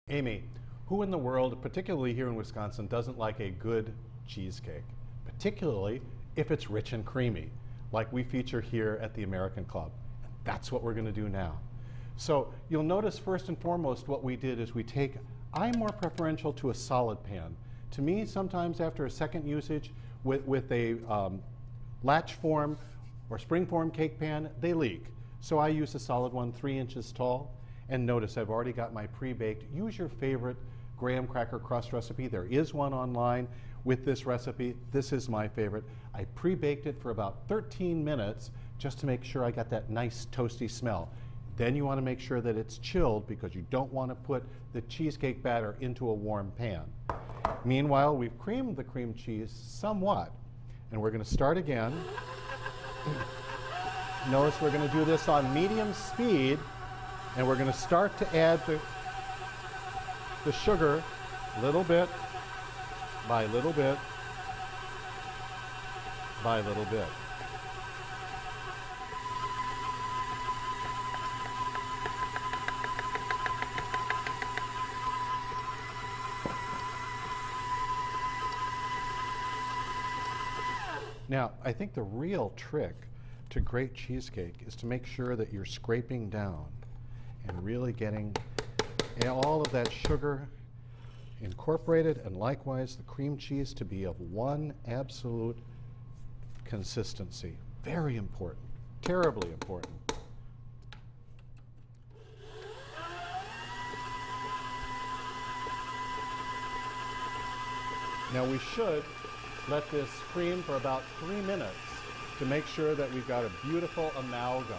Amy, who in the world, particularly here in Wisconsin, doesn't like a good cheesecake? Particularly if it's rich and creamy, like we feature here at the American Club. And that's what we're going to do now. So you'll notice first and foremost what we did is I'm more preferential to a solid pan. To me, sometimes after a second usage with a latch form or spring form cake pan, they leak. So I use a solid one, 3 inches tall. And notice I've already got my pre-baked. Use your favorite graham cracker crust recipe. There is one online with this recipe. This is my favorite. I pre-baked it for about 13 minutes just to make sure I got that nice toasty smell. Then you want to make sure that it's chilled because you don't want to put the cheesecake batter into a warm pan. Meanwhile, we've creamed the cream cheese somewhat, and we're going to start again. Notice we're going to do this on medium speed, and we're going to start to add the sugar little bit by little bit by little bit. Now, I think the real trick to great cheesecake is to make sure that you're scraping down and really getting all of that sugar incorporated, and likewise the cream cheese to be of one absolute consistency. Very important, terribly important. Now we should let this cream for about 3 minutes to make sure that we've got a beautiful amalgam.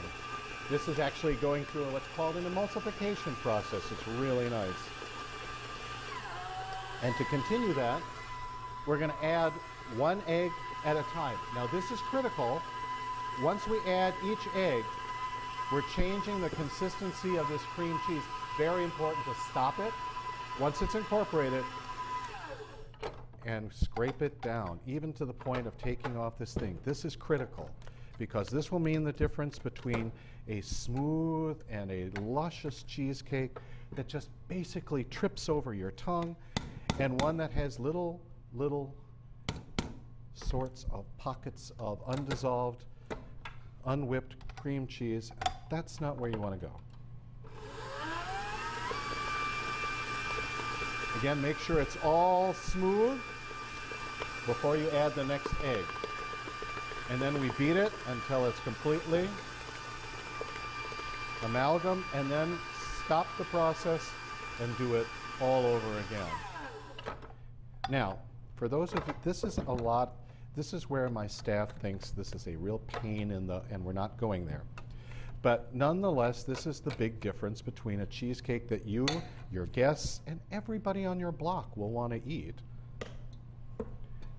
This is actually going through what's called an emulsification process. It's really nice. And to continue that, we're going to add 1 egg at a time. Now this is critical. Once we add each egg, we're changing the consistency of this cream cheese. Very important to stop it once it's incorporated and scrape it down, even to the point of taking off this thing. This is critical because this will mean the difference between a smooth and a luscious cheesecake that just basically trips over your tongue and one that has little sorts of pockets of undissolved, unwhipped cream cheese. That's not where you want to go. Again, make sure it's all smooth before you add the next egg. And then we beat it until it's completely amalgam, and then stop the process and do it all over again. Now, for those of you, this is where my staff thinks this is a real pain and we're not going there. But nonetheless, this is the big difference between a cheesecake that you, your guests, and everybody on your block will want to eat,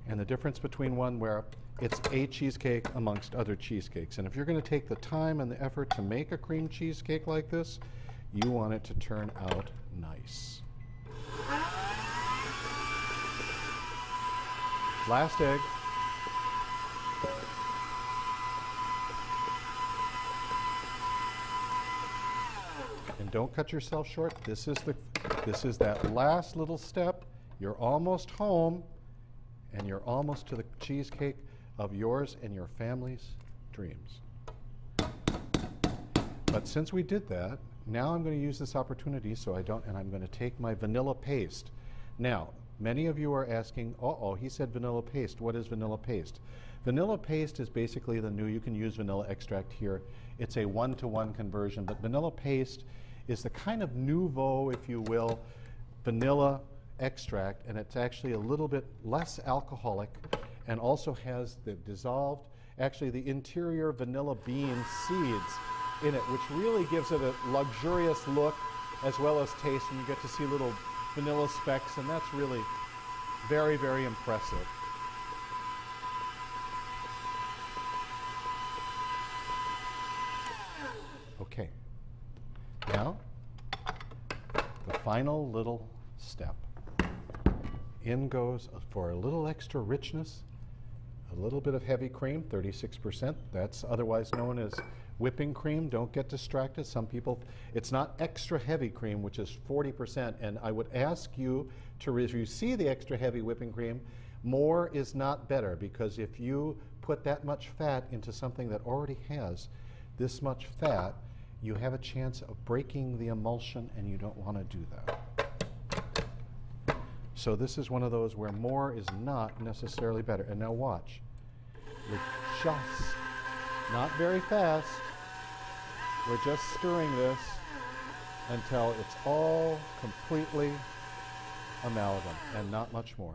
and the difference between one where it's a cheesecake amongst other cheesecakes. And if you're going to take the time and the effort to make a cream cheesecake like this, you want it to turn out nice. Last egg. And don't cut yourself short. This is that last little step. You're almost home, and you're almost to the cheesecake of yours and your family's dreams. But since we did that, now I'm going to use this opportunity and I'm going to take my vanilla paste. Now, many of you are asking, he said vanilla paste. What is vanilla paste? Vanilla paste is basically you can use vanilla extract here. It's a 1-to-1 conversion, but vanilla paste is the kind of nouveau, if you will, vanilla extract, and it's actually a little bit less alcoholic and also has the the interior vanilla bean seeds in it, which really gives it a luxurious look as well as taste, and you get to see little vanilla specks, and that's really very, very impressive. Okay, now the final little step. In goes, for a little extra richness, a little bit of heavy cream, 36%. That's otherwise known as whipping cream. Don't get distracted. Some people, it's not extra heavy cream, which is 40%. And I would ask you to, if you see the extra heavy whipping cream, more is not better, because if you put that much fat into something that already has this much fat, you have a chance of breaking the emulsion, and you don't want to do that. So this is one of those where more is not necessarily better. And now watch. We're just, not very fast, we're just stirring this until it's all completely amalgam and not much more.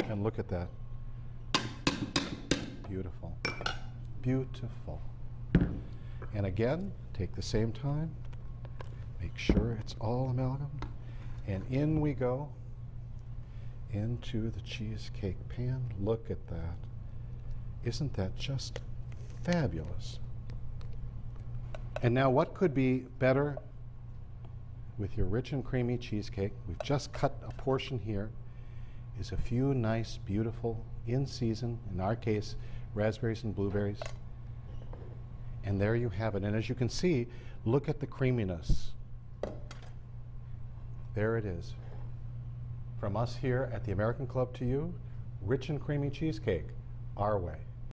And look at that. Beautiful. Beautiful. And again, take the same time. Make sure it's all amalgam. And in we go into the cheesecake pan. Look at that. Isn't that just fabulous? And now what could be better with your rich and creamy cheesecake? We've just cut a portion here. Is a few nice, beautiful, in season, in our case, raspberries and blueberries. And there you have it. And as you can see, look at the creaminess. There it is. From us here at the American Club to you, rich and creamy cheesecake, our way.